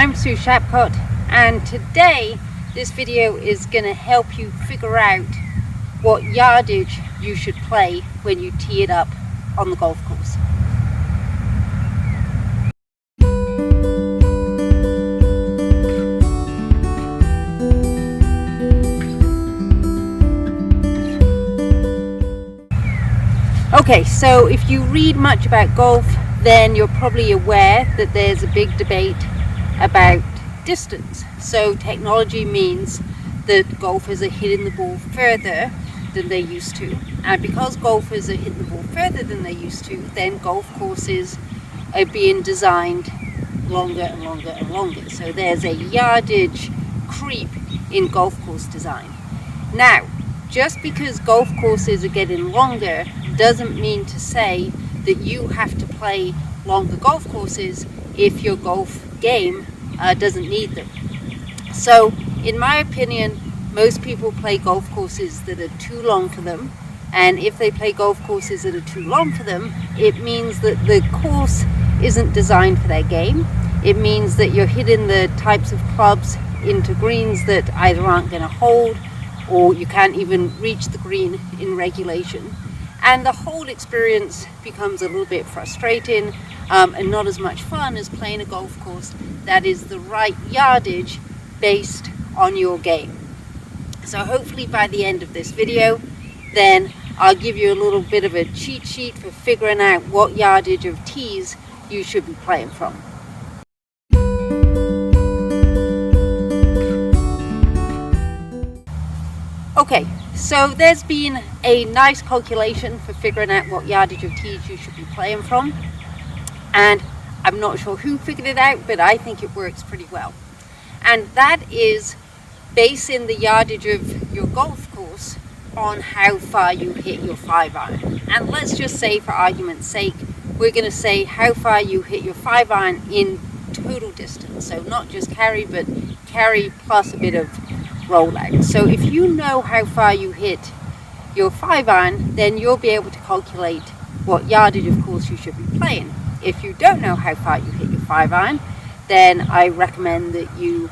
I'm Sue Shapcott, and today this video is going to help you figure out what yardage you should play when you tee it up on the golf course. Okay, so if you read much about golf, then you're probably aware that there's a big debate about distance. So technology means that golfers are hitting the ball further than they used to, and because golfers are hitting the ball further than they used to, then golf courses are being designed longer and longer and longer. So there's a yardage creep in golf course design. Now, just because golf courses are getting longer doesn't mean to say that you have to play longer golf courses if your golf game doesn't need them. So in my opinion, most people play golf courses that are too long for them, and if they play golf courses that are too long for them, it means that the course isn't designed for their game. It means that you're hitting the types of clubs into greens that either aren't going to hold, or you can't even reach the green in regulation. And the whole experience becomes a little bit frustrating and not as much fun as playing a golf course that is the right yardage based on your game. So hopefully by the end of this video, then I'll give you a little bit of a cheat sheet for figuring out what yardage of tees you should be playing from. Okay, so there's been a nice calculation for figuring out what yardage of tees you should be playing from, and I'm not sure who figured it out, but I think it works pretty well. And that is basing the yardage of your golf course on how far you hit your 5-iron. And let's just say, for argument's sake, we're going to say how far you hit your 5-iron in total distance. So not just carry, but carry plus a bit of rollout. So if you know how far you hit your 5-iron, then you'll be able to calculate what yardage of course you should be playing. If you don't know how far you hit your 5-iron, then I recommend that you,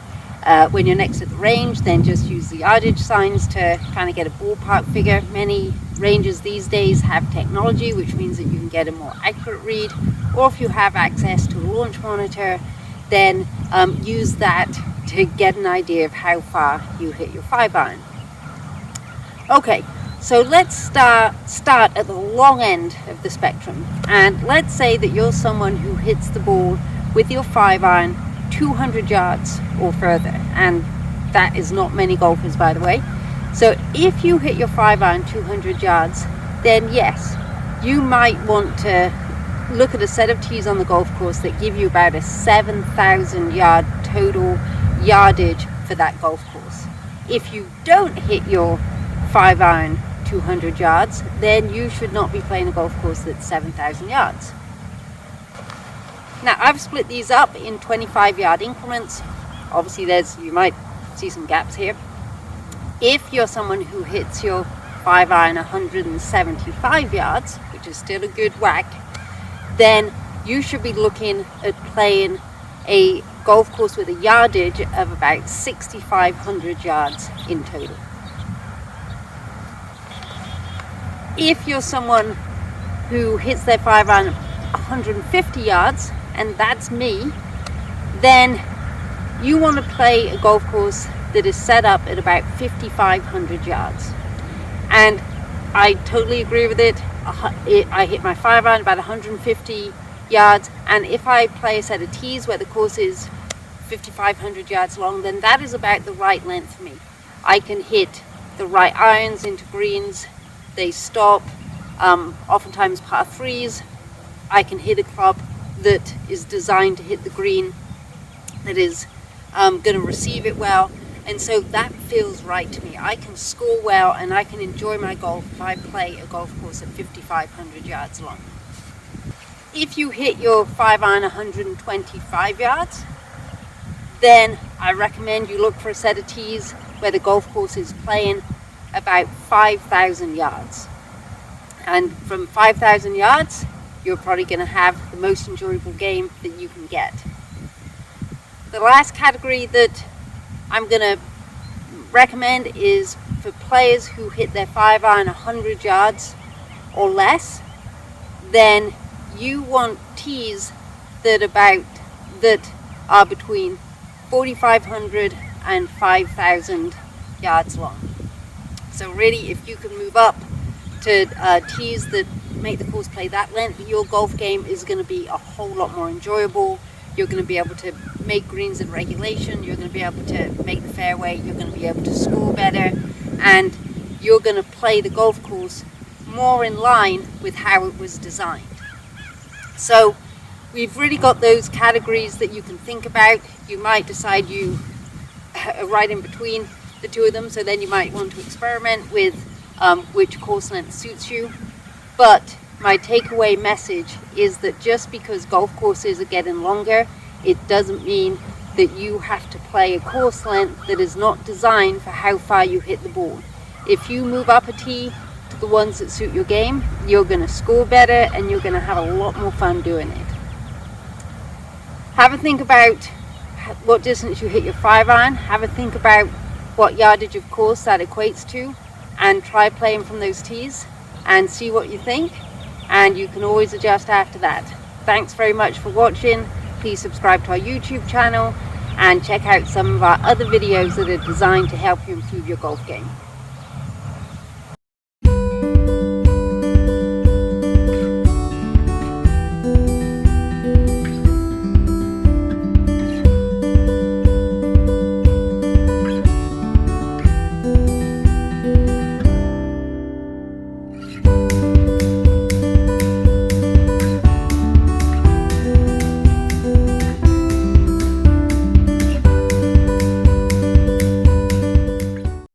when you're next to the range, then just use the yardage signs to kind of get a ballpark figure. Many ranges these days have technology, which means that you can get a more accurate read, or if you have access to a launch monitor, then use that to get an idea of how far you hit your 5-iron. Okay, so let's start at the long end of the spectrum, and let's say that you're someone who hits the ball with your 5-iron 200 yards or further, and that is not many golfers, by the way. So if you hit your 5-iron 200 yards, then yes, you might want to look at a set of tees on the golf course that give you about a 7,000 yard total yardage for that golf course. If you don't hit your 5-iron 200 yards, then you should not be playing a golf course that's 7,000 yards. Now, I've split these up in 25-yard increments. Obviously, you might see some gaps here. If you're someone who hits your 5-iron 175 yards, which is still a good whack, then you should be looking at playing a golf course with a yardage of about 6,500 yards in total. If you're someone who hits their 5-iron 150 yards, and that's me, then you want to play a golf course that is set up at about 5,500 yards. And I totally agree with it. I hit my 5-iron about 150 yards, and if I play a set of tees where the course is 5,500 yards long, then that is about the right length for me. I can hit the right irons into greens, they stop, oftentimes par 3s. I can hit a club that is designed to hit the green, that is going to receive it well, and so that feels right to me. I can score well and I can enjoy my golf if I play a golf course at 5,500 yards long. If you hit your 5-iron 125 yards, then I recommend you look for a set of tees where the golf course is playing about 5,000 yards. And from 5,000 yards, you're probably going to have the most enjoyable game that you can get. The last category that I'm going to recommend is for players who hit their 5-iron 100 yards or less. Then you want tees that are between 4,500 and 5,000 yards long. So really, if you can move up to tees that make the course play that length, your golf game is going to be a whole lot more enjoyable. You're going to be able to make greens in regulation, you're going to be able to make the fairway, you're going to be able to score better, and you're going to play the golf course more in line with how it was designed. So we've really got those categories that you can think about. You might decide you are right in between the two of them, so then you might want to experiment with which course length suits you. But my takeaway message is that just because golf courses are getting longer, it doesn't mean that you have to play a course length that is not designed for how far you hit the ball. If you move up a tee to the ones that suit your game, you're going to score better and you're going to have a lot more fun doing it. Have a think about what distance you hit your 5-iron, have a think about what yardage of course that equates to, and try playing from those tees and see what you think, and you can always adjust after that. Thanks very much for watching. Please subscribe to our YouTube channel and check out some of our other videos that are designed to help you improve your golf game.